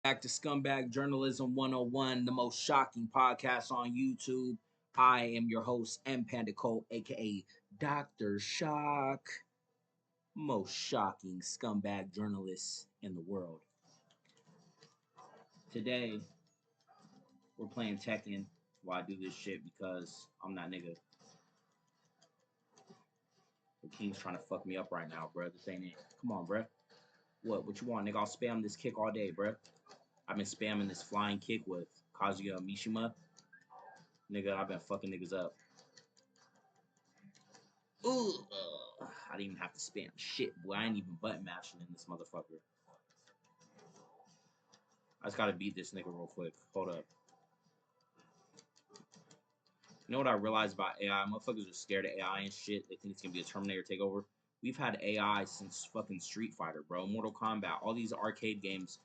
back to Scumbag Journalism 101, the most shocking podcast on YouTube. I am your host, M. Pandit, aka Dr. Shock, most shocking scumbag journalist in the world. Today, we're playing Tekken while I do this shit because I'm that nigga. The King's trying to fuck me up right now, bruh. This ain't it. Come on, bruh. What you want, nigga? I'll spam this kick all day, bruh. I've been spamming this flying kick with Kazuya Mishima. Nigga, I've been fucking niggas up. Ooh, I didn't even have to spam shit, boy. I ain't even button mashing in this motherfucker. I just gotta beat this nigga real quick. Hold up. You know what I realized about AI? Motherfuckers are scared of AI and shit. They think it's gonna be a Terminator takeover. We've had AI since fucking Street Fighter, bro. Mortal Kombat, all these arcade games.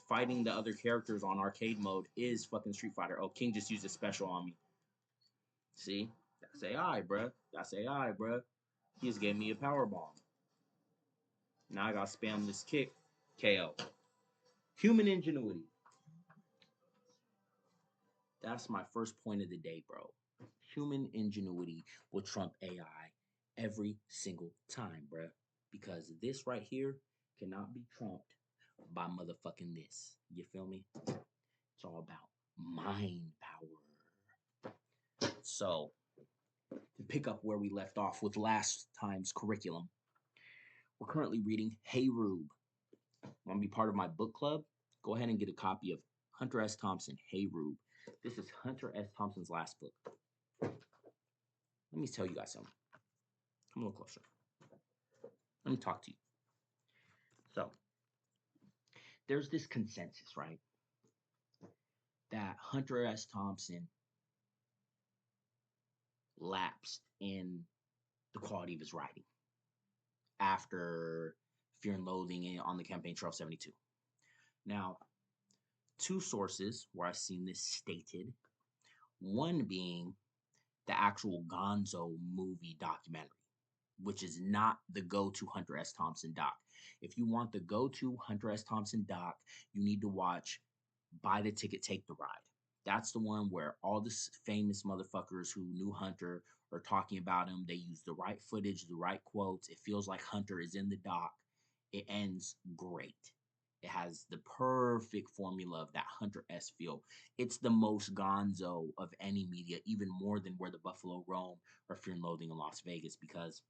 Fighting the other characters on arcade mode is fucking Street Fighter. Oh, King just used a special on me. See? That's AI, bruh. That's AI, bruh. He just gave me a power bomb. Now I gotta spam this kick. KO. Human ingenuity. That's my first point of the day, bro. Human ingenuity will trump AI every single time, bruh. Because this right here cannot be trumped by motherfucking this. You feel me? It's all about mind power. So, to pick up where we left off with last time's curriculum, we're currently reading Hey Rube. Want to be part of my book club? Go ahead and get a copy of Hunter S. Thompson, Hey Rube. This is Hunter S. Thompson's last book. Let me tell you guys something. Come a little closer. Let me talk to you. So, there's this consensus, right? That Hunter S. Thompson lapsed in the quality of his writing after Fear and Loathing on the Campaign Trail 72. Now, two sources where I've seen this stated. One being the actual Gonzo movie documentary, which is not the go-to Hunter S. Thompson doc. If you want the go-to Hunter S. Thompson doc, you need to watch Buy the Ticket, Take the Ride. That's the one where all the famous motherfuckers who knew Hunter are talking about him. They use the right footage, the right quotes. It feels like Hunter is in the doc. It ends great. It has the perfect formula of that Hunter S feel. It's the most gonzo of any media, even more than Where the Buffalo Roam or Fear and Loathing in Las Vegas, because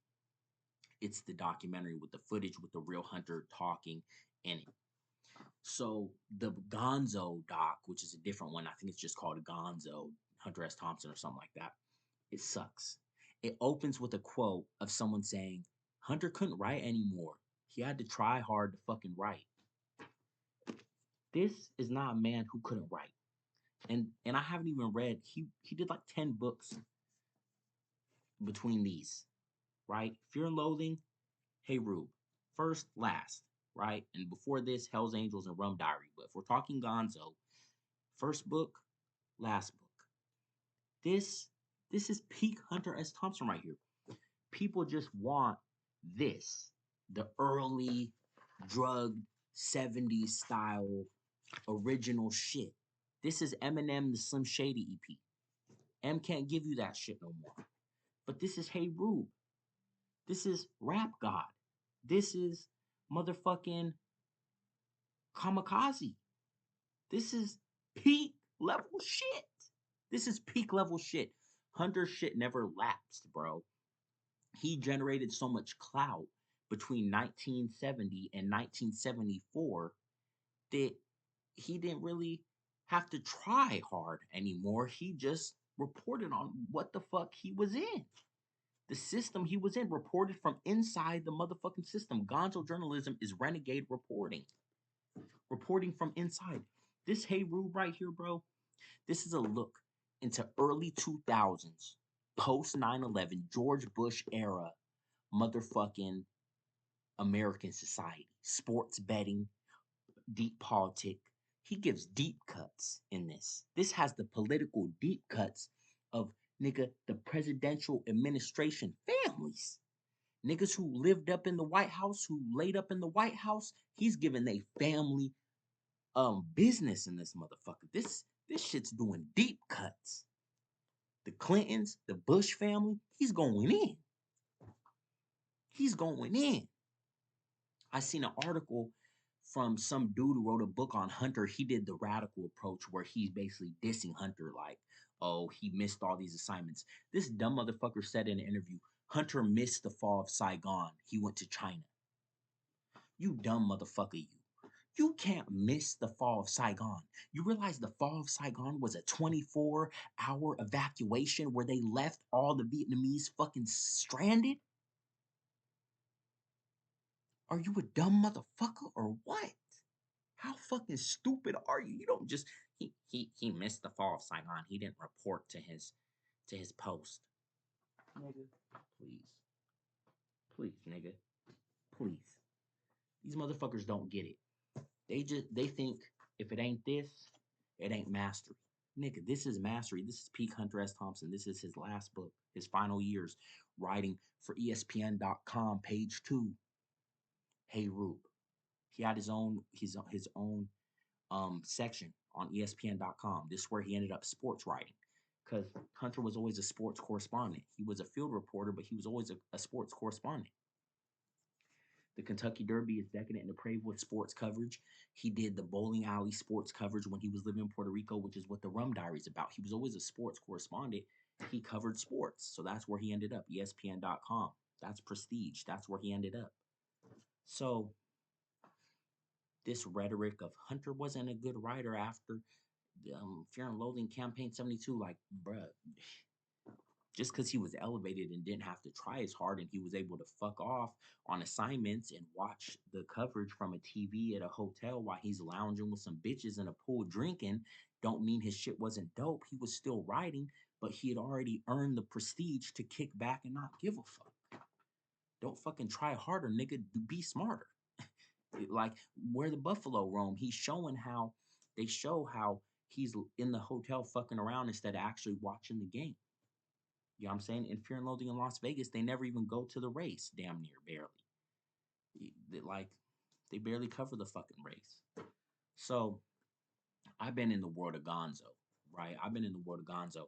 it's the documentary with the footage with the real Hunter talking in it. So the Gonzo doc, which is a different one, I think it's just called Gonzo, Hunter S. Thompson or something like that. It sucks. It opens with a quote of someone saying, Hunter couldn't write anymore. He had to try hard to fucking write. This is not a man who couldn't write. And I haven't even read, he did like 10 books between these, right? Fear and Loathing, Hey Rube. First, last, right? And before this, Hell's Angels and Rum Diary. But if we're talking Gonzo, first book, last book. This is peak Hunter S. Thompson right here. People just want this, the early drugged 70s style original shit. This is Eminem the Slim Shady EP. M can't give you that shit no more. But this is Hey Rube. This is Rap God. This is motherfucking Kamikaze. This is peak level shit. This is peak level shit. Hunter's shit never lapsed, bro. He generated so much clout between 1970 and 1974 that he didn't really have to try hard anymore. He just reported on what the fuck he was in. The system he was in, reported from inside the motherfucking system. Gonzo journalism is renegade reporting. Reporting from inside. This Hey Rube right here, bro, this is a look into early 2000s, post 9/11, George Bush era motherfucking American society. Sports betting, deep politic. He gives deep cuts in this. This has the political deep cuts of nigga the presidential administration families. Niggas who lived up in the White House, who laid up in the White House, he's giving they family business in this motherfucker. This shit's doing deep cuts. The Clintons, the Bush family, he's going in. He's going in. I seen an article from some dude who wrote a book on Hunter. He did the radical approach where he's basically dissing Hunter, like, oh, he missed all these assignments. This dumb motherfucker said in an interview, Hunter missed the fall of Saigon. He went to China. You dumb motherfucker, you. You can't miss the fall of Saigon. You realize the fall of Saigon was a 24-hour evacuation where they left all the Vietnamese fucking stranded? Are you a dumb motherfucker or what? How fucking stupid are you? You don't just he missed the fall of Saigon. He didn't report to his post. Nigga, please. Please, nigga. Please. These motherfuckers don't get it. They think if it ain't this, it ain't mastery. Nigga, this is mastery. This is peak Hunter S. Thompson. This is his last book, his final years, writing for ESPN.com, page 2. Hey Rube. He had his own section on ESPN.com. This is where he ended up sports writing. Because Hunter was always a sports correspondent. He was a field reporter, but he was always a sports correspondent. The Kentucky Derby is decadent and depraved with sports coverage. He did the bowling alley sports coverage when he was living in Puerto Rico, which is what the Rum Diary is about. He was always a sports correspondent. He covered sports. So that's where he ended up, ESPN.com. That's prestige. That's where he ended up. So this rhetoric of Hunter wasn't a good writer after Fear and Loathing Campaign 72, like, bruh, just because he was elevated and didn't have to try as hard and he was able to fuck off on assignments and watch the coverage from a TV at a hotel while he's lounging with some bitches in a pool drinking, don't mean his shit wasn't dope. He was still writing, but he had already earned the prestige to kick back and not give a fuck. Don't fucking try harder, nigga. Be smarter. Like Where the Buffalo Roam, he's showing how they show how he's in the hotel fucking around instead of actually watching the game. You know what I'm saying? In Fear and Loathing in Las Vegas, they never even go to the race, damn near barely. They barely cover the fucking race. So I've been in the world of Gonzo, right? I've been in the world of Gonzo.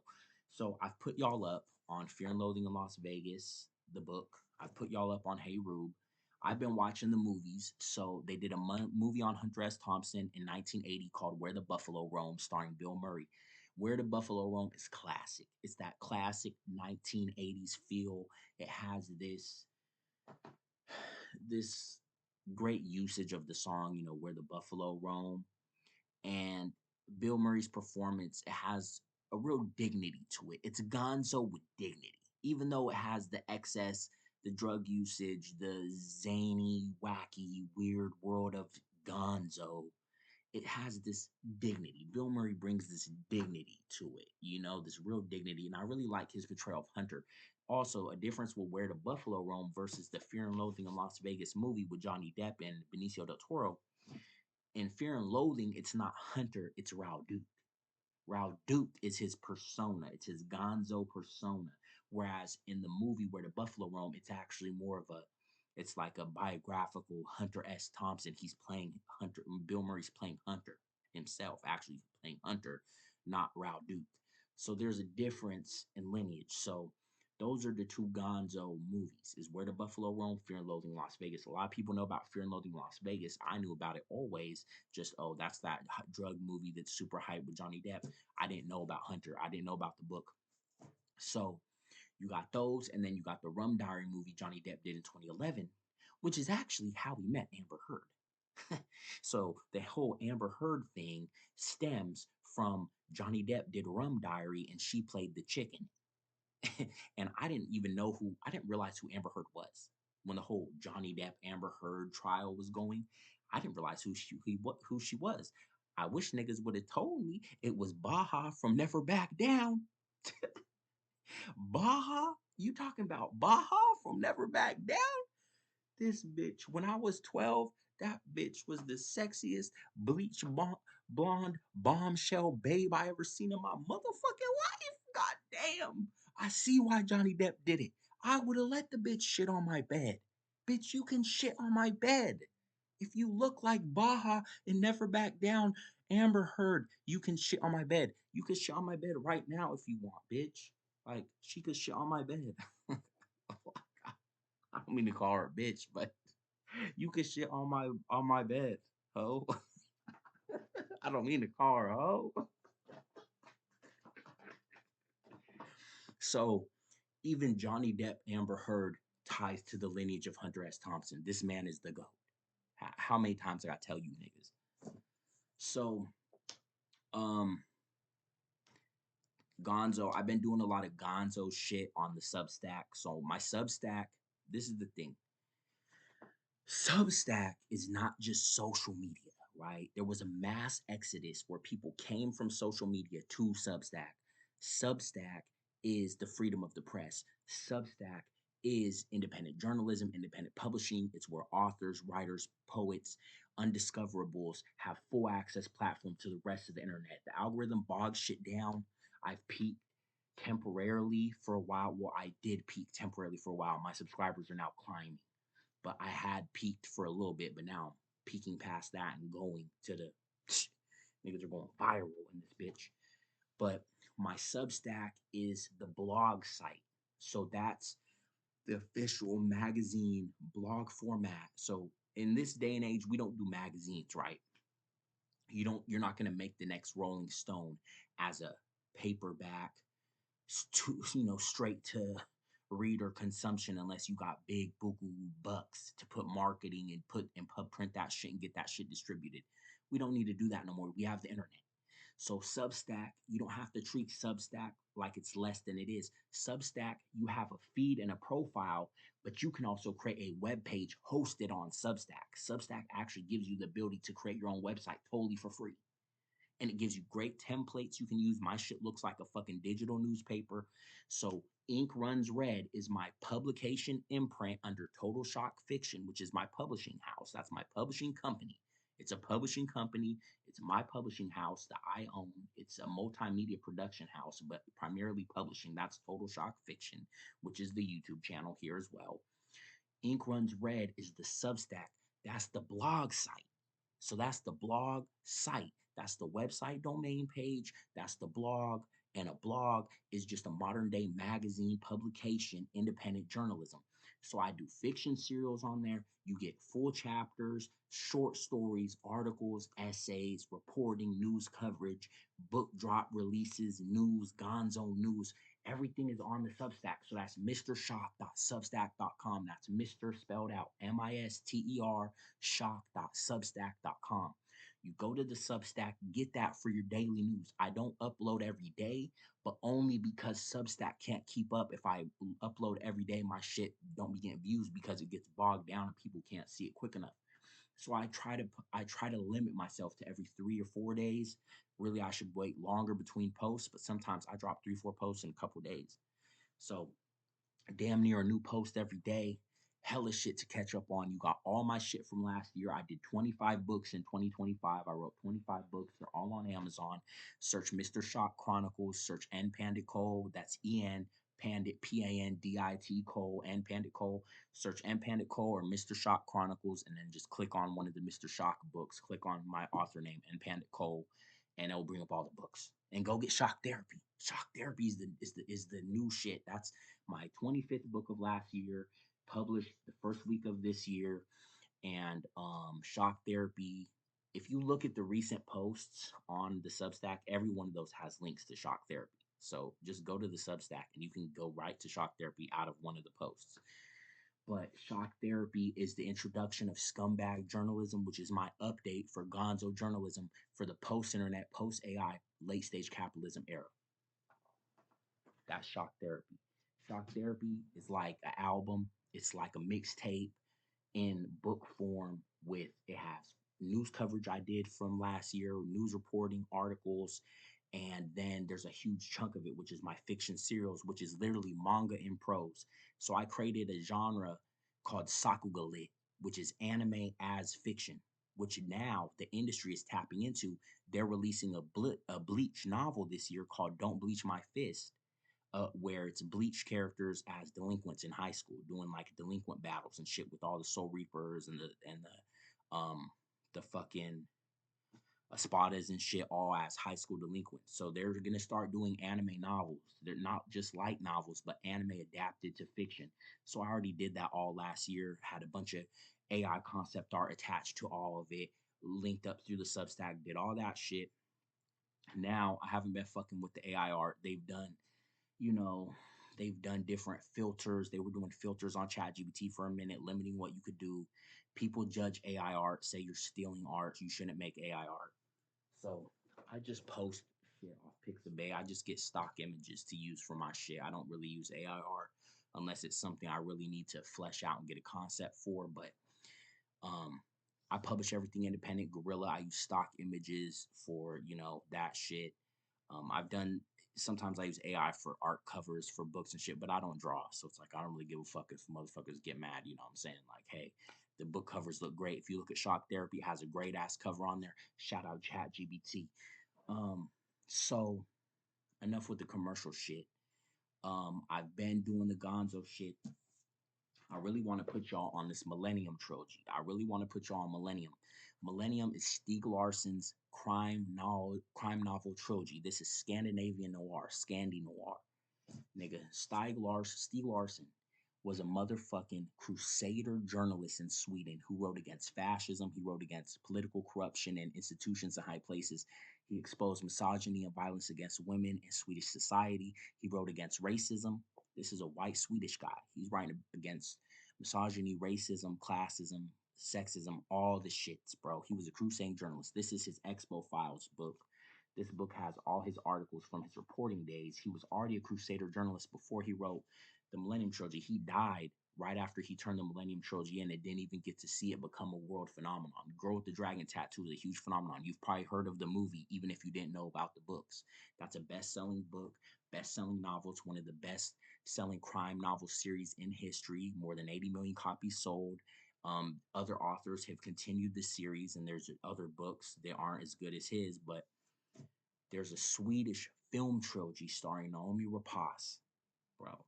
So I've put y'all up on Fear and Loathing in Las Vegas, the book. I put y'all up on Hey Rube. I've been watching the movies. So they did a movie on Hunter S. Thompson in 1980 called Where the Buffalo Roam, starring Bill Murray. Where the Buffalo Roam is classic. It's that classic 1980s feel. It has this great usage of the song, Where the Buffalo Roam. And Bill Murray's performance, it has a real dignity to it. It's Gonzo with dignity, even though it has the excess, the drug usage, the zany, wacky, weird world of Gonzo. It has this dignity. Bill Murray brings this dignity to it, this real dignity. And I really like his portrayal of Hunter. Also, a difference with Where the Buffalo Roam versus the Fear and Loathing in Las Vegas movie with Johnny Depp and Benicio del Toro. In Fear and Loathing, it's not Hunter, it's Raul Duke. Raul Duke is his persona. It's his Gonzo persona. Whereas in the movie Where the Buffalo Roam, it's actually more of it's like a biographical Hunter S. Thompson. He's playing Hunter. Bill Murray's playing Hunter himself, actually playing Hunter, not Raul Duke. So there's a difference in lineage. So those are the two Gonzo movies, is Where the Buffalo Roam, Fear and Loathing Las Vegas. A lot of people know about Fear and Loathing Las Vegas. I knew about it always. Just, oh, that's that drug movie that's super hyped with Johnny Depp. I didn't know about Hunter. I didn't know about the book. So you got those, and then you got the Rum Diary movie Johnny Depp did in 2011, which is actually how we met Amber Heard. So the whole Amber Heard thing stems from Johnny Depp did Rum Diary, and she played the chicken. And I didn't realize who Amber Heard was when the whole Johnny Depp Amber Heard trial was going. I didn't realize who she was. I wish niggas would have told me it was Baja from Never Back Down. Baja? You talking about Baja from Never Back Down? This bitch, when I was 12, that bitch was the sexiest bleach blonde bombshell babe I ever seen in my motherfucking life. God damn. I see why Johnny Depp did it. I would have let the bitch shit on my bed. Bitch, you can shit on my bed. If you look like Baja and never back down, Amber Heard, you can shit on my bed. You can shit on my bed right now if you want, bitch. Like, she could shit on my bed. I don't mean to call her a bitch, but you could shit on my bed, ho. I don't mean to call her a ho. So even Johnny Depp, Amber Heard ties to the lineage of Hunter S. Thompson. This man is the GOAT. How many times I gotta tell you niggas? So, um, Gonzo, I've been doing a lot of Gonzo shit on the Substack. So my Substack, this is the thing. Substack is not just social media, right? There was a mass exodus where people came from social media to Substack. Substack is the freedom of the press. Substack is independent journalism, independent publishing. It's where authors, writers, poets, undiscoverables have full access platform to the rest of the internet. The algorithm bogs shit down. I've peaked temporarily for a while. Well, I did peak temporarily for a while. My subscribers are now climbing, but I had peaked for a little bit, but now I'm peaking past that and going to the niggas are going viral in this bitch. But my Substack is the blog site. So that's the official magazine blog format. So in this day and age, we don't do magazines, right? You're not gonna make the next Rolling Stone as a paperback, straight to reader consumption unless you got big buku bucks to put marketing and print that shit and get that shit distributed. We don't need to do that no more. We have the internet. So Substack, you don't have to treat Substack like it's less than it is. Substack, you have a feed and a profile, but you can also create a web page hosted on Substack. Substack actually gives you the ability to create your own website totally for free, and it gives you great templates you can use. My shit looks like a fucking digital newspaper. So Ink Runs Red is my publication imprint under Total Shock Fiction, which is my publishing house. That's my publishing company. It's a publishing company. It's my publishing house that I own. It's a multimedia production house, but primarily publishing. That's Total Shock Fiction, which is the YouTube channel here as well. Ink Runs Red is the Substack. That's the blog site. So that's the blog site. That's the website domain page. That's the blog. And a blog is just a modern day magazine publication, independent journalism. So I do fiction serials on there. You get full chapters, short stories, articles, essays, reporting, news coverage, book drop releases, news, gonzo news. Everything is on the Substack. So that's mrshop.substack.com. That's Mr. spelled out MISTER shock.substack.com. You go to the Substack, get that for your daily news. I don't upload every day, but only because Substack can't keep up. If I upload every day, my shit don't be getting views because it gets bogged down and people can't see it quick enough. So I try to limit myself to every 3 or 4 days. Really, I should wait longer between posts, but sometimes I drop 3, 4 posts in a couple days. So damn near a new post every day. Hella shit to catch up on. You got all my shit from last year. I did 25 books in 2025. I wrote 25 books. They're all on Amazon. Search Mr. Shock Chronicles. Search N Pandit Cole. That's EN Pandit, PANDIT Cole, N Pandit Cole. Search N Pandit Cole or Mr. Shock Chronicles, and then just click on one of the Mr. Shock books. Click on my author name, N Pandit Cole, and it'll bring up all the books. And go get Shock Therapy. Shock Therapy is the new shit. That's my 25th book of last year, published the first week of this year. And Shock Therapy, if you look at the recent posts on the Substack, every one of those has links to Shock Therapy. So just go to the Substack and you can go right to Shock Therapy out of one of the posts. But Shock Therapy is the introduction of Scumbag Journalism, which is my update for gonzo journalism for the post-internet, post-AI, late-stage capitalism era. That's Shock Therapy. Shock Therapy is like an album. It's like a mixtape in book form with, it has news coverage I did from last year, news reporting, articles, and then there's a huge chunk of it, which is my fiction serials, which is literally manga in prose. So I created a genre called Sakuga, which is anime as fiction, which now the industry is tapping into. They're releasing a Bleach novel this year called Don't Bleach My Fist, where it's bleach characters as delinquents in high school doing like delinquent battles and shit with all the Soul Reapers and the the fucking Espadas and shit all as high school delinquents. So they're gonna start doing anime novels. They're not just light novels, but anime adapted to fiction. So I already did that all last year. Had a bunch of AI concept art attached to all of it, linked up through the Substack, did all that shit. Now I haven't been fucking with the AI art. They've done, you know, they've done different filters. They were doing filters on ChatGPT for a minute, limiting what you could do. People judge AI art, say you're stealing art. You shouldn't make AI art. So I just post shit off Pixabay. I just get stock images to use for my shit. I don't really use AI art unless it's something I really need to flesh out and get a concept for. But um, I publish everything independent. Guerrilla. I use stock images for that shit. I've done sometimes I use AI for art covers for books and shit, but I don't draw, so it's like I don't really give a fuck if motherfuckers get mad. You know what I'm saying? Like, hey, the book covers look great. If you look at Shock Therapy, it has a great ass cover on there. Shout out ChatGPT. So enough with the commercial shit. I've been doing the Gonzo shit. I really want to put y'all on this Millennium trilogy. I really want to put y'all on Millennium. Millennium is Stieg Larsson's crime novel trilogy. This is Scandinavian noir, Scandi noir. Nigga, Stieg Larsson was a motherfucking crusader journalist in Sweden who wrote against fascism. He wrote against political corruption and institutions in high places. He exposed misogyny and violence against women in Swedish society. He wrote against racism. This is a white Swedish guy. He's writing against misogyny, racism, classism, sexism, all the shits, bro. He was a crusading journalist. This is his Expo Files book. This book has all his articles from his reporting days. He was already a crusader journalist before he wrote the Millennium Trilogy. He died right after he turned the Millennium Trilogy in and didn't even get to see it become a world phenomenon. Girl with the Dragon Tattoo is a huge phenomenon. You've probably heard of the movie, even if you didn't know about the books. That's a best-selling book, best-selling novel. It's one of the best-selling crime novel series in history. More than 80 million copies sold. Other authors have continued the series, and there's other books that aren't as good as his, but there's a Swedish film trilogy starring Naomi Rapace, bro.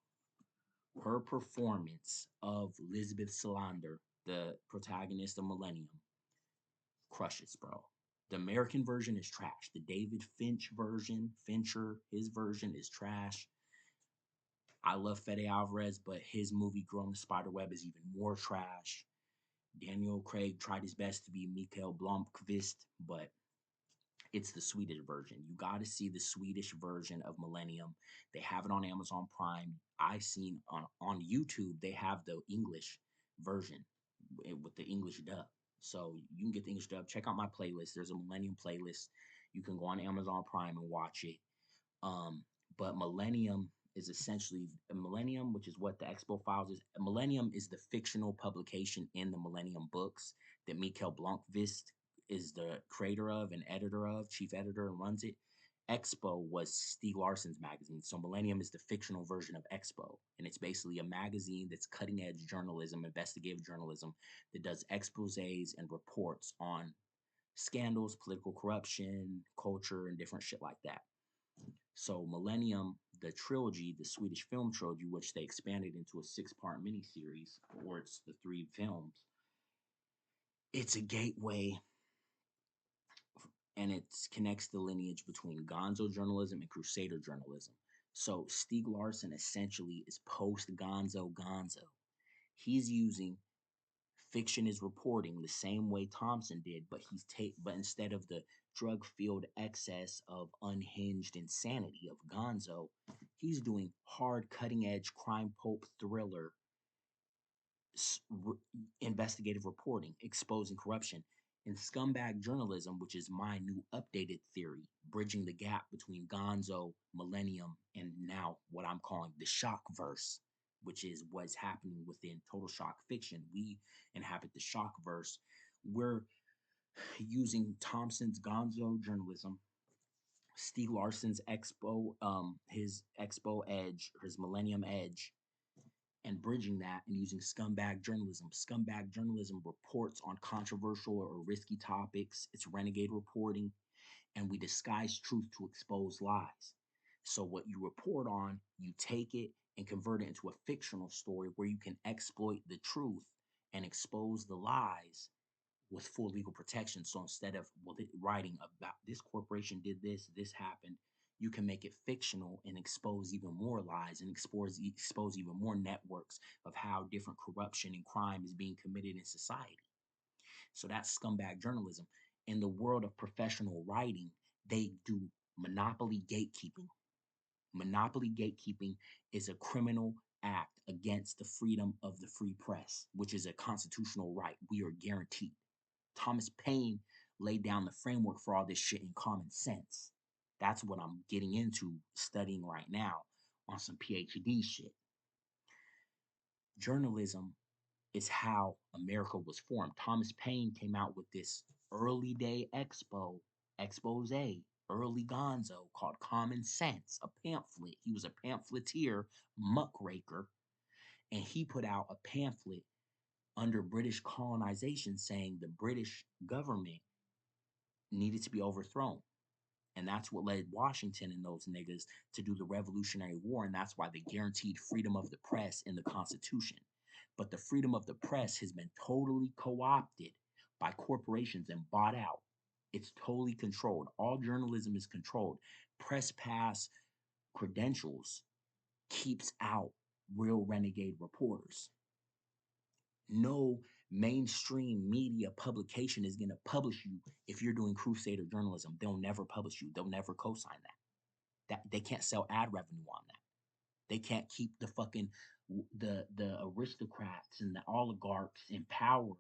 Her performance of Lisbeth Salander, the protagonist of Millennium, crushes, bro. The American version is trash. The David Fincher, his version is trash. I love Fede Alvarez, but his movie Girl in the Spiderweb is even more trash. Daniel Craig tried his best to be Mikael Blomkvist, but it's the Swedish version. You got to see the Swedish version of Millennium. They have it on Amazon Prime. I've seen on YouTube, they have the English version with the English dub. So you can get the English dub. Check out my playlist. There's a Millennium playlist. You can go on Amazon Prime and watch it. But Millennium is essentially Millennium, which is what the Expo Files is. Millennium is the fictional publication in the Millennium books that Mikael Blomkvist is the creator of and editor of, chief editor, and runs it. Expo was Stieg Larsson's magazine. So Millennium is the fictional version of Expo. And it's basically a magazine that's cutting edge journalism, investigative journalism, that does exposés and reports on scandals, political corruption, culture, and different shit like that. So Millennium, the trilogy, the Swedish film trilogy, which they expanded into a 6-part miniseries, or it's the 3 films, it's a gateway and it connects the lineage between gonzo journalism and crusader journalism. So Stieg Larsson essentially is post gonzo. He's using fiction is reporting the same way Thompson did, but but instead of the drug-fueled excess of unhinged insanity of gonzo, he's doing hard cutting-edge crime pulp thriller investigative reporting, exposing corruption. In Scumbag Journalism, which is my new updated theory, bridging the gap between Gonzo, Millennium, and now what I'm calling the shock verse, which is what's happening within Total Shock Fiction. We inhabit the shock verse. We're using Thompson's Gonzo journalism, Stieg Larsson's his Expo Edge, his Millennium Edge, and bridging that and using Scumbag Journalism. Scumbag Journalism reports on controversial or risky topics. It's renegade reporting, and we disguise truth to expose lies. So what you report on, you take it and convert it into a fictional story where you can exploit the truth and expose the lies with full legal protection. So instead of writing about this corporation did this, this happened, you can make it fictional and expose even more lies and expose even more networks of how different corruption and crime is being committed in society. So that's scumbag journalism. In the world of professional writing, they do monopoly gatekeeping. Monopoly gatekeeping is a criminal act against the freedom of the free press, which is a constitutional right we are guaranteed. Thomas Paine laid down the framework for all this shit in Common Sense. That's what I'm getting into studying right now on some PhD shit. Journalism is how America was formed. Thomas Paine came out with this early day expose, early gonzo called Common Sense, a pamphlet. He was a pamphleteer, muckraker, and he put out a pamphlet under British colonization saying the British government needed to be overthrown. And that's what led Washington and those niggas to do the Revolutionary War. And that's why they guaranteed freedom of the press in the Constitution. But the freedom of the press has been totally co-opted by corporations and bought out. It's totally controlled. All journalism is controlled. Press pass credentials keeps out real renegade reporters. No mainstream media publication is going to publish you if you're doing crusader journalism. They'll never publish you. They'll never co-sign that. They can't sell ad revenue on that. They can't keep the fucking the aristocrats and the oligarchs in power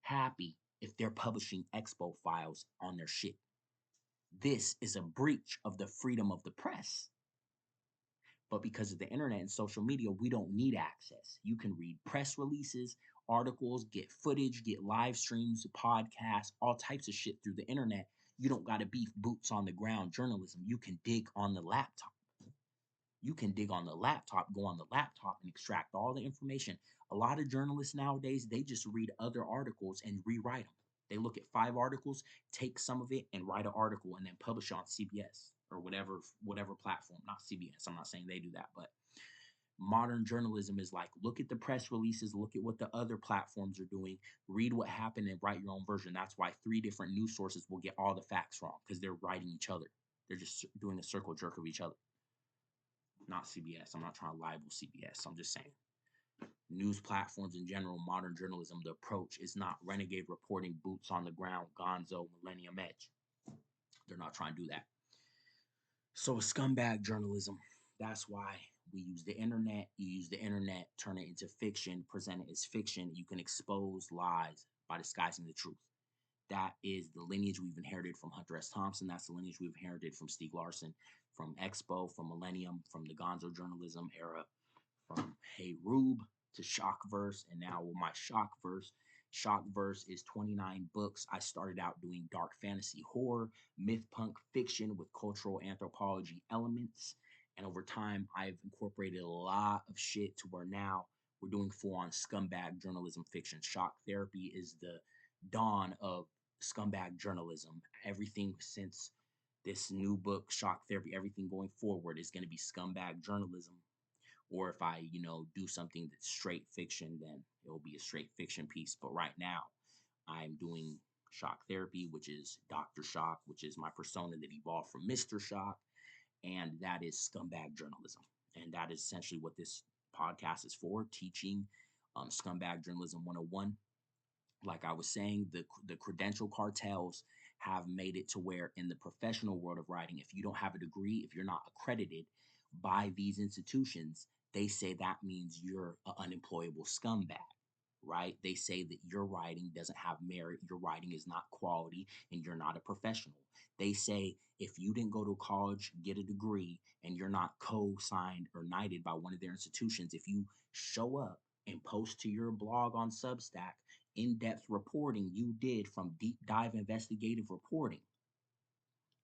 happy if they're publishing expo files on their shit. This is a breach of the freedom of the press. But because of the internet and social media, we don't need access. You can read press releases, articles, get footage, get live streams, podcasts, all types of shit through the internet. You don't got to be boots on the ground journalism. You can dig on the laptop. You can dig on the laptop, go on the laptop and extract all the information. A lot of journalists nowadays, they just read other articles and rewrite them. They look at 5 articles, take some of it and write an article and then publish it on CBS or whatever platform. Not CBS. I'm not saying they do that, but modern journalism is like, look at the press releases, look at what the other platforms are doing, read what happened and write your own version. That's why 3 different news sources will get all the facts wrong because they're writing each other. They're just doing a circle jerk of each other. Not CBS. I'm not trying to libel CBS. I'm just saying. News platforms in general, modern journalism, the approach is not renegade reporting, boots on the ground, gonzo, millennium edge. They're not trying to do that. So scumbag journalism, that's why we use the internet. You use the internet, turn it into fiction, present it as fiction. You can expose lies by disguising the truth. That is the lineage we've inherited from Hunter S. Thompson. That's the lineage we've inherited from Stieg Larsson, from Expo, from Millennium, from the gonzo journalism era, from Hey Rube to Shockverse, and now with my Shockverse. Shockverse is 29 books. I started out doing dark fantasy horror, myth punk fiction with cultural anthropology elements. And over time, I've incorporated a lot of shit to where now we're doing full-on scumbag journalism fiction. Shock therapy is the dawn of scumbag journalism. Everything since this new book, Shock Therapy, everything going forward is going to be scumbag journalism. Or if I, do something that's straight fiction, then it'll be a straight fiction piece. But right now, I'm doing Shock Therapy, which is Dr. Shock, which is my persona that evolved from Mr. Shock. And that is scumbag journalism. And that is essentially what this podcast is for, teaching scumbag journalism 101. Like I was saying, the credential cartels have made it to where in the professional world of writing, if you don't have a degree, if you're not accredited by these institutions, they say that means you're an unemployable scumbag, right? They say that your writing doesn't have merit, your writing is not quality, and you're not a professional. They say if you didn't go to college, get a degree, and you're not co-signed or knighted by one of their institutions, if you show up and post to your blog on Substack in-depth reporting you did from deep dive investigative reporting,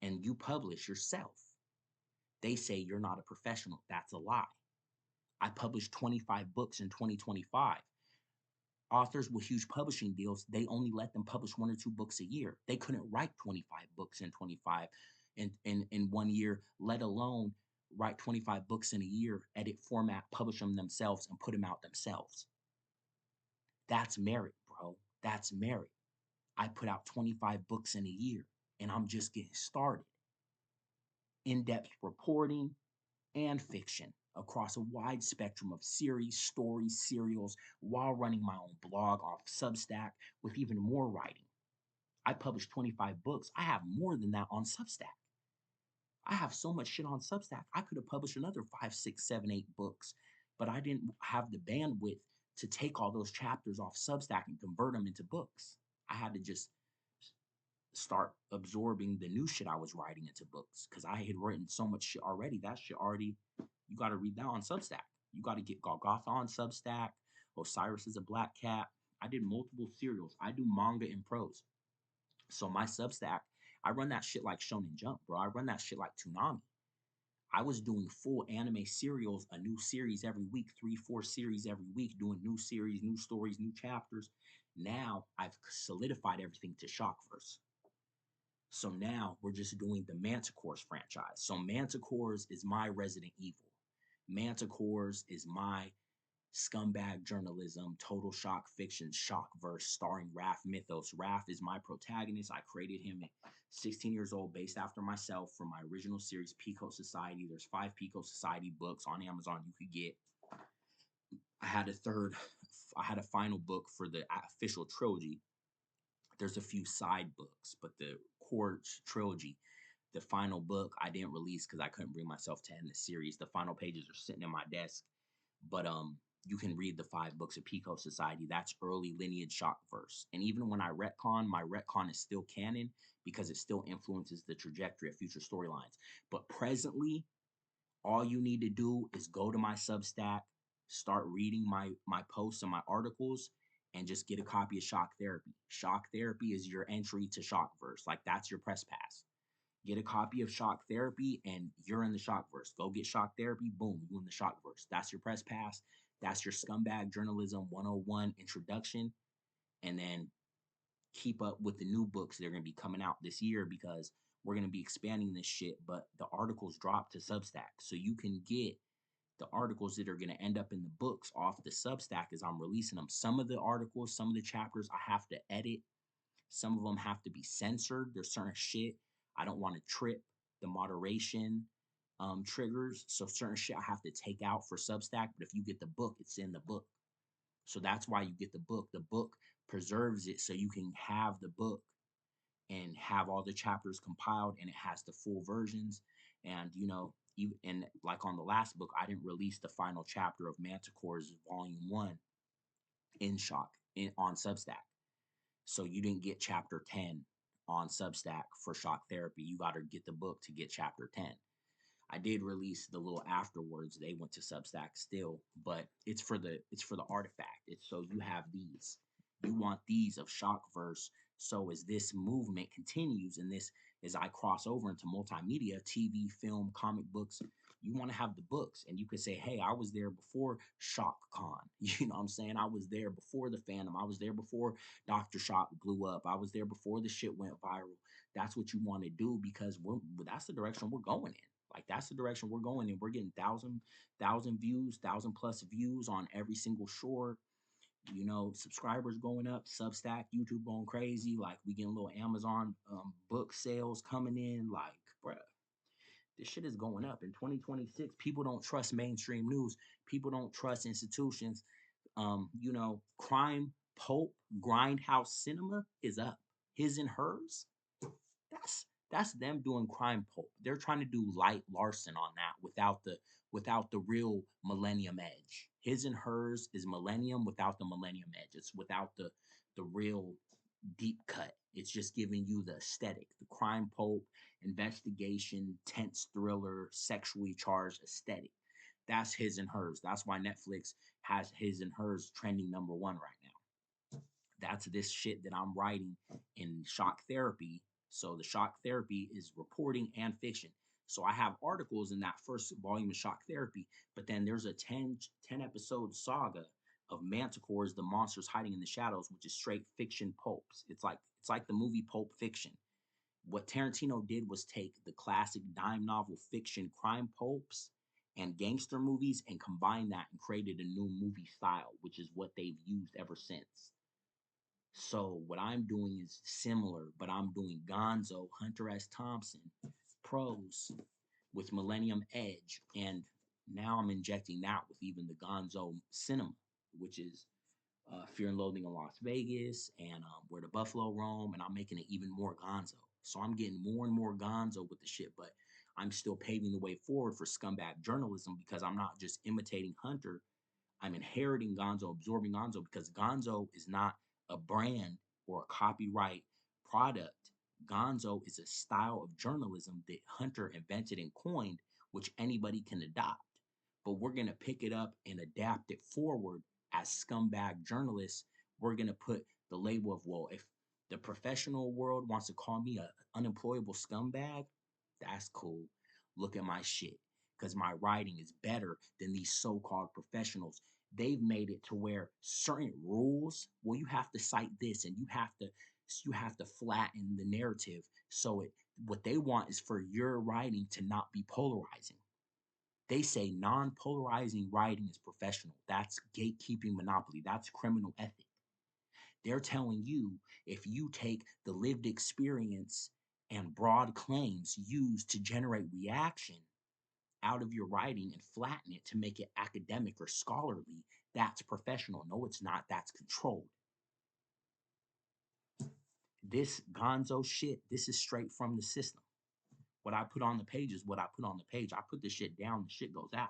and you publish yourself, they say you're not a professional. That's a lie. I published 25 books in 2025. Authors with huge publishing deals, they only let them publish 1 or 2 books a year. They couldn't write 25 books in 1 year, let alone write 25 books in a year, edit format, publish them themselves, and put them out themselves. That's merit, bro. That's merit. I put out 25 books in a year, and I'm just getting started. In-depth reporting and fiction across a wide spectrum of series, stories, serials, while running my own blog off Substack with even more writing. I published 25 books. I have more than that on Substack. I have so much shit on Substack. I could have published another 5, 6, 7, 8 books, but I didn't have the bandwidth to take all those chapters off Substack and convert them into books. I had to just start absorbing the new shit I was writing into books because I had written so much shit already. That shit already, you got to read that on Substack. You got to get Golgotha on Substack. Osiris is a Black Cat. I did multiple serials. I do manga and prose. So my Substack, I run that shit like Shonen Jump, bro. I run that shit like Toonami. I was doing full anime serials, a new series every week, 3, 4 series every week, doing new series, new stories, new chapters. Now I've solidified everything to Shockverse. So now we're just doing the Manticores franchise. So Manticores is my Resident Evil. Manticores is my Scumbag Journalism, Total Shock Fiction, Shockverse, starring Raph Mythos. Raph is my protagonist. I created him at 16 years old, based after myself, from my original series, Pico Society. There's 5 Pico Society books on Amazon you could get. I had a final book for the official trilogy. There's a few side books, but the core trilogy, the final book, I didn't release because I couldn't bring myself to end the series. The final pages are sitting in my desk, but you can read the 5 books of Pico Society. That's early lineage Shockverse. And even when I retcon, my retcon is still canon because it still influences the trajectory of future storylines. But presently, all you need to do is go to my Substack, start reading my posts and my articles, and just get a copy of Shock Therapy. Shock Therapy is your entry to Shockverse. Like, that's your press pass. Get a copy of Shock Therapy and you're in the Shockverse. Go get Shock Therapy, boom, you in the Shockverse. That's your press pass. That's your Scumbag Journalism 101 introduction. And then keep up with the new books that are going to be coming out this year because we're going to be expanding this shit. But the articles drop to Substack. So you can get the articles that are going to end up in the books off the Substack as I'm releasing them. Some of the articles, some of the chapters I have to edit. Some of them have to be censored. There's certain shit I don't want to trip the moderation triggers. So certain shit I have to take out for Substack. But if you get the book, it's in the book. So that's why you get the book. The book preserves it so you can have the book and have all the chapters compiled, and it has the full versions. And and like on the last book, I didn't release the final chapter of Manticores Volume 1 on Substack. So you didn't get chapter 10 on Substack for Shock Therapy. You got to get the book to get chapter 10. I did release the little afterwards. They went to Substack still, but it's for the artifact. It's so you have these. You want these of Shockverse. So as this movement continues and this as I cross over into multimedia, TV, film, comic books, you want to have the books, and you could say, hey, I was there before ShockCon. You know what I'm saying? I was there before the Phantom. I was there before Dr. Shock blew up. I was there before the shit went viral. That's what you want to do because that's the direction we're going in. Like, that's the direction we're going in. We're getting thousand views, 1,000+ views on every single short. Subscribers going up, Substack, YouTube going crazy. Like, we getting little Amazon book sales coming in. Like, bruh, this shit is going up. In 2026, people don't trust mainstream news. People don't trust institutions. Crime, pulp, grindhouse cinema is up. His and hers, that's them doing crime pulp. They're trying to do light Larsson on that without the real Millennium edge. His and hers is Millennium without the Millennium edge. It's without the real deep cut. It's just giving you the aesthetic, the crime pulp, investigation, tense thriller, sexually charged aesthetic. That's his and hers. That's why Netflix has his and hers trending #1 right now. That's this shit that I'm writing in Shock Therapy. So the Shock Therapy is reporting and fiction. So I have articles in that first volume of Shock Therapy, but then there's a 10 episode saga of Manticores, the monsters hiding in the shadows, which is straight fiction pulps. It's like the movie Pulp Fiction. What Tarantino did was take the classic dime novel fiction crime pulps and gangster movies and combine that and created a new movie style, which is what they've used ever since. So what I'm doing is similar, but I'm doing gonzo, Hunter S. Thompson, prose with Millennium Edge. And now I'm injecting that with even the gonzo cinema, which is Fear and Loathing in Las Vegas and Where the Buffalo Roam. And I'm making it even more gonzo. So I'm getting more and more gonzo with the shit, but I'm still paving the way forward for scumbag journalism because I'm not just imitating Hunter. I'm inheriting gonzo, absorbing gonzo because gonzo is not a brand or a copyright product. Gonzo is a style of journalism that Hunter invented and coined, which anybody can adopt. But we're going to pick it up and adapt it forward as scumbag journalists. We're going to put the label of, well, if the professional world wants to call me an unemployable scumbag, that's cool. Look at my shit because my writing is better than these so-called professionals. They've made it to where certain rules, well, you have to cite this and you have to flatten the narrative. So what they want is for your writing to not be polarizing. They say non-polarizing writing is professional. That's gatekeeping monopoly. That's criminal ethic. They're telling you if you take the lived experience and broad claims used to generate reaction out of your writing and flatten it to make it academic or scholarly, that's professional. No, it's not. That's controlled. This gonzo shit, this is straight from the system. What I put on the page is what I put on the page. I put the shit down, the shit goes out.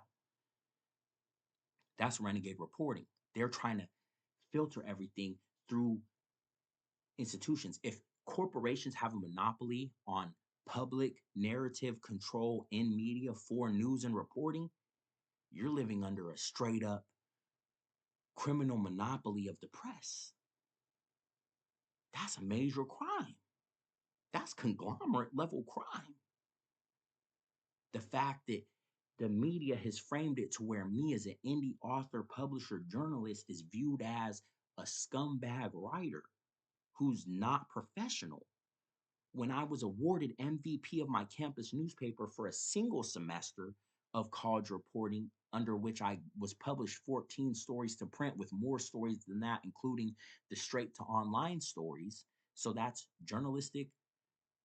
That's renegade reporting. They're trying to filter everything through institutions. If corporations have a monopoly on public narrative control in media for news and reporting, you're living under a straight up criminal monopoly of the press. That's a major crime. That's conglomerate level crime. The fact that the media has framed it to where me as an indie author, publisher, journalist is viewed as a scumbag writer who's not professional. When I was awarded MVP of my campus newspaper for a single semester of college reporting, under which I was published 14 stories to print with more stories than that, including the straight to online stories. So that's journalistic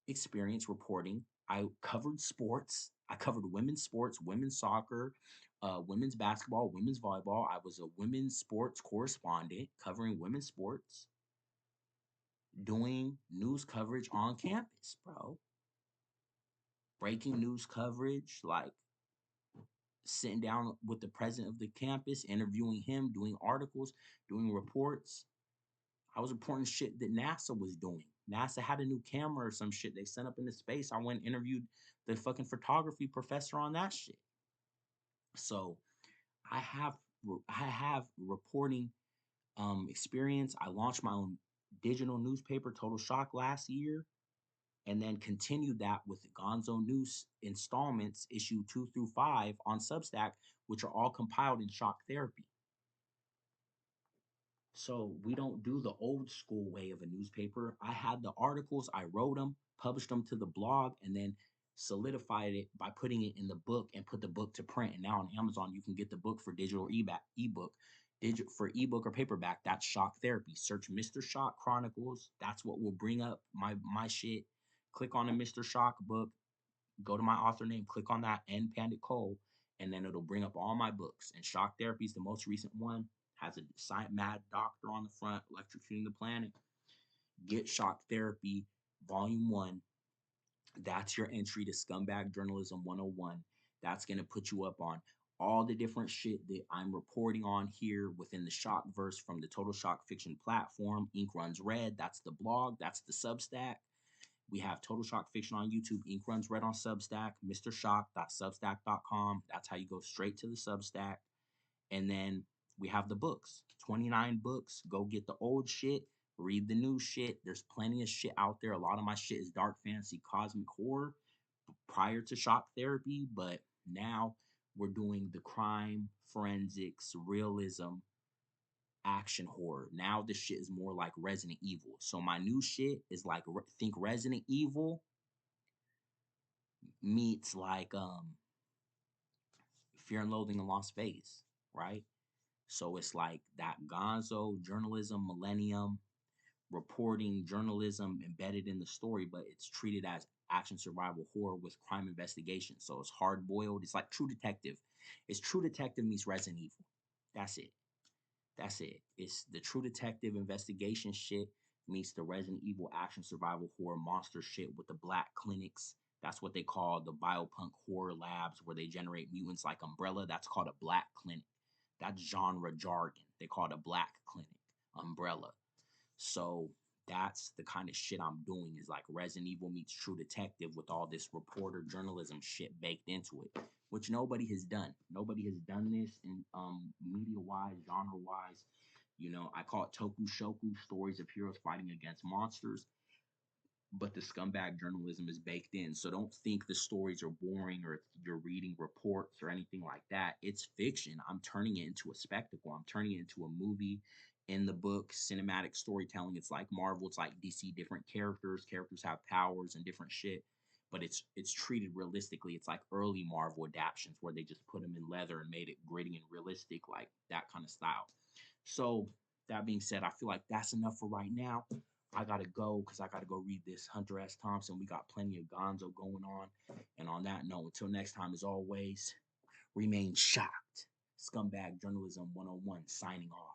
experience reporting. I covered sports. I covered women's sports, women's soccer, women's basketball, women's volleyball. I was a women's sports correspondent covering women's sports, doing news coverage on campus, bro. Breaking news coverage, like sitting down with the president of the campus, interviewing him, doing articles, doing reports. I was reporting shit that NASA was doing. NASA had a new camera or some shit they sent up into space. I went and interviewed the fucking photography professor on that shit. So I have reporting experience. I launched my own digital newspaper, Total Shock, last year, and then continued that with the Gonzo News installments, issue 2 through 5 on Substack, which are all compiled in shock therapy. So we don't do the old school way of a newspaper. I had the articles, I wrote them, published them to the blog, and then solidified it by putting it in the book and put the book to print. And now on Amazon, you can get the book for digital or ebook. For ebook or paperback, that's Shock Therapy. Search Mr. Shock Chronicles. That's what will bring up my shit. Click on the Mr. Shock book. Go to my author name. Click on that N Pandit Cole, and then it'll bring up all my books. And Shock Therapy is the most recent one. Has a mad doctor on the front, electrocuting the planet. Get Shock Therapy, Volume 1. That's your entry to Scumbag Journalism 101. That's going to put you up on all the different shit that I'm reporting on here within the Shock verse from the Total Shock Fiction platform. Ink Runs Red, that's the blog, that's the Substack. We have Total Shock Fiction on YouTube, Ink Runs Red on Substack, mrshock.substack.com. That's how you go straight to the Substack. And then we have the books, 29 books. Go get the old shit, read the new shit. There's plenty of shit out there. A lot of my shit is dark fantasy, cosmic horror prior to Shock Therapy, but now we're doing the crime, forensics, realism, action horror. Now this shit is more like Resident Evil. So my new shit is like, think Resident Evil meets like Fear and Loathing in Las Vegas, right? So it's like that gonzo journalism, Millennium, reporting, journalism embedded in the story, but it's treated as action survival horror with crime investigation. So it's hard boiled. It's like True Detective. It's True Detective meets Resident Evil. That's it. That's it. It's the True Detective investigation shit meets the Resident Evil action survival horror monster shit with the black clinics. That's what they call the biopunk horror labs where they generate mutants like Umbrella. That's called a black clinic. That's genre jargon. They call it a black clinic, Umbrella. So that's the kind of shit I'm doing is like Resident Evil meets True Detective with all this reporter journalism shit baked into it, which nobody has done. Nobody has done this in media wise, genre wise. You know, I call it toku shoku, stories of heroes fighting against monsters, but the scumbag journalism is baked in. So don't think the stories are boring or you're reading reports or anything like that. It's fiction. I'm turning it into a spectacle. I'm turning it into a movie. In the book, cinematic storytelling. It's like Marvel. It's like DC. Different characters. Characters have powers and different shit. But it's treated realistically. It's like early Marvel adaptations where they just put them in leather and made it gritty and realistic, like that kind of style. So that being said, I feel like that's enough for right now. I gotta go because I gotta go read this Hunter S. Thompson. We got plenty of gonzo going on. And on that note, until next time, as always, remain shocked. Scumbag Journalism 101 signing off.